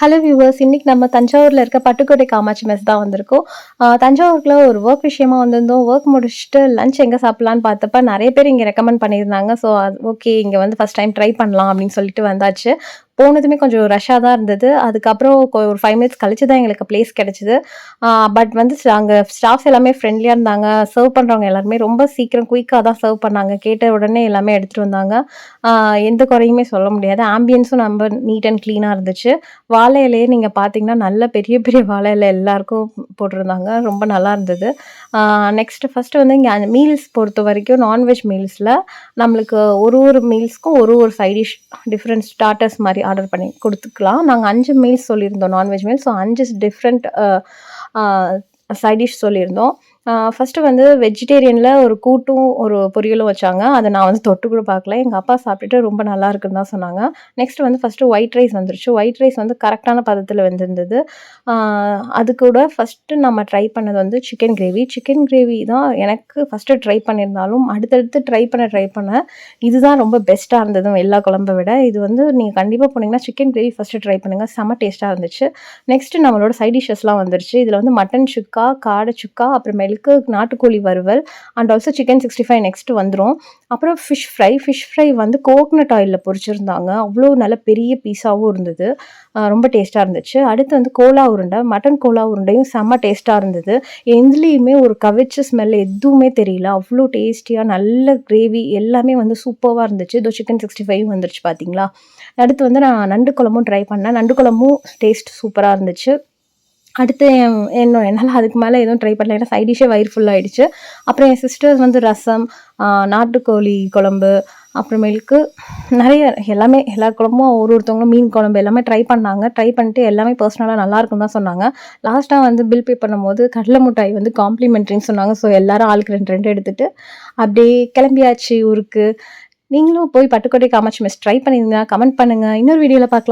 Hello viewers, இன்னைக்கு நம்ம தஞ்சாவூர்ல இருக்க பட்டுக்கோட்டை காமாட்சி மெஸ் தான் வந்திருக்கோம். தஞ்சாவூர்ல ஒரு ஒர்க் விஷயமா வந்திருந்தோம். ஒர்க் முடிச்சுட்டு லஞ்ச் எங்க சாப்பிடலான்னு பார்த்தப்ப நெறைய பேர் இங்க ரெக்கமெண்ட் பண்ணியிருந்தாங்க. ஸோ அது ஓகே, இங்க வந்து ஃபர்ஸ்ட் டைம் ட்ரை பண்ணலாம் அப்படின்னு சொல்லிட்டு வந்தாச்சு. போனதுமே கொஞ்சம் ரஷ்ஷா தான் இருந்தது. அதுக்கப்புறம் ஒரு 5 மினிட்ஸ் கழிச்சு தான் எங்களுக்கு பிளேஸ் கிடைச்சது. பட் வந்து அங்க ஸ்டாஃப்ஸ் எல்லாமே ஃப்ரெண்ட்லியா இருந்தாங்க. சர்வ் பண்றவங்க எல்லாருமே ரொம்ப சீக்கிரம் குயிக்கா தான் சர்வ் பண்ணாங்க. கேட்ட உடனே எல்லாமே எடுத்துட்டு வந்தாங்க. ஆ எந்த குறையுமே சொல்ல முடியாது. ஆம்பியன்ஸும் ரொம்ப நீட் அண்ட் கிளீனா இருந்துச்சு. வாழை இலையே நீங்க பார்த்தீங்கன்னா, நல்ல பெரிய பெரிய வாழை இலை எல்லாருக்கும் போட்டிருந்தாங்க. ரொம்ப நல்லா இருந்தது. நெக்ஸ்ட்டு ஃபர்ஸ்ட்டு வந்து இங்க மீல்ஸ் பொறுத்தவரைக்கும் நான்வெஜ் மீல்ஸ்ல நம்மளுக்கு ஒரு மீல்ஸ்க்கும் ஒரு சைட் டிஷ் டிஃப்ரெண்ட் ஸ்டார்ட்டர்ஸ் மாரி ஆர்டர் பண்ணி குடுத்துக்கலாம். நாங்க 5 மீல்ஸ் சொல்லியிருந்தோம் நான்வெஜ் மீல்ஸ். ஸோ 5 டிஃப்ரெண்ட் அ சைட் டிஷ் சொல்லியிருந்தோம். ஃபர்ஸ்ட்டு வந்து வெஜிடேரியன்ல ஒரு கூட்டும், ஒரு பொரியலும் வச்சாங்க. அத நான் வந்து தொட்டு கூட பார்க்கல. எங்க அப்பா சாப்பிட்டுட்டு ரொம்ப நல்லா இருக்குன்னு தான் சொன்னாங்க. நெக்ஸ்ட் வந்து ஃபர்ஸ்ட்டு ஒயிட் ரைஸ் வந்துருச்சு. ஒயிட் ரைஸ் வந்து கரெக்ட்டான பதத்தில வெந்திருந்தது. ஆ அது கூட ஃபர்ஸ்ட்டு நம்ம ட்ரை பண்ணது வந்து சிக்கன் கிரேவி. சிக்கன் கிரேவி தான் எனக்கு ஃபர்ஸ்ட்டு ட்ரை பண்ணியிருந்தாலும், அடுத்தடுத்து ட்ரை பண்ண இதுதான் ரொம்ப பெஸ்ட்டா இருந்தது எல்லா குழம்ப விட. இது வந்து நீங்க கண்டிப்பா போனீங்கன்னா, சிக்கன் கிரேவி ஃபர்ஸ்ட்டு ட்ரை பண்ணுங்க. செம்ம டேஸ்ட்டா இருந்துச்சு. நெக்ஸ்ட்டு நம்மளோட சைட் டிஷ்ஷஸ்லாம் வந்துருச்சு. இதில வந்து மட்டன் சுக்கா, காடை சுக்கா, அப்புறமேலுக்கு நாட்டுக்கோழி வறுவல் அண்ட் ஆல்சோ சிக்கன் 65 நெக்ஸ்ட்டு வந்துரும். அப்புறம் ஃபிஷ் ஃப்ரை. ஃபிஷ் ஃப்ரை வந்து கோக்னட் ஆயில்ல பொரிச்சிருந்தாங்க. அவ்ளோ நல்ல பெரிய பீஸாவும் இருந்தது. ரொம்ப டேஸ்ட்டா இருந்துச்சு. அடுத்து வந்து கோலா உருண்டை. மட்டன் கோலா உருண்டையும் செம்ம டேஸ்ட்டா இருந்தது. எதுலயுமே ஒரு கவிச்சி ஸ்மெல் எதுவுமே தெரியல. அவ்ளோ டேஸ்டியா நல்ல கிரேவி எல்லாமே வந்து சூப்பர்வா இருந்துச்சு. இதோ சிக்கன் 65 வந்துருச்சு பார்த்தீங்களா? அடுத்து வந்து நான் நண்டு குழம்பும் ட்ரை பண்ணேன். நண்டு குழம்பும் டேஸ்ட் சூப்பரா இருந்துச்சு. அடுத்து என்னால அதுக்கு மேல எதுவும் ட்ரை பண்ணல. ஏன்னா சைட் டிஷ்ஷே வயிறு ஃபுல் ஆயிடுச்சு. அப்புறம் என் சிஸ்டர்ஸ் வந்து ரசம், நாட்டுக்கோழி குழம்பு, அப்புறமேலுக்கு நெறைய எல்லாமே எல்லா குழம்பும் ஒருத்தவங்களும் மீன் குழம்பு எல்லாமே ட்ரை பண்ணாங்க. ட்ரை பண்ணிட்டு எல்லாமே பர்சனலா நல்லாருக்குன்னு தான் சொன்னாங்க. லாஸ்ட்டா வந்து பில் பே பண்ணும்போது கடல மிட்டாய் வந்து காம்ப்ளிமெண்ட்ரின்னு சொன்னாங்க. ஸோ எல்லாரும் ஆளுக்கு 2, 2 எடுத்துட்டு அப்படியே கிளம்பியாச்சு ஊருக்கு. நீங்களும் போய் பட்டுக்கோட்டை காமாட்சி மெஸ் ட்ரை பண்ணியிருந்தா கமெண்ட் பண்ணுங்க. இன்னொரு வீடியோல பார்க்கலாம்.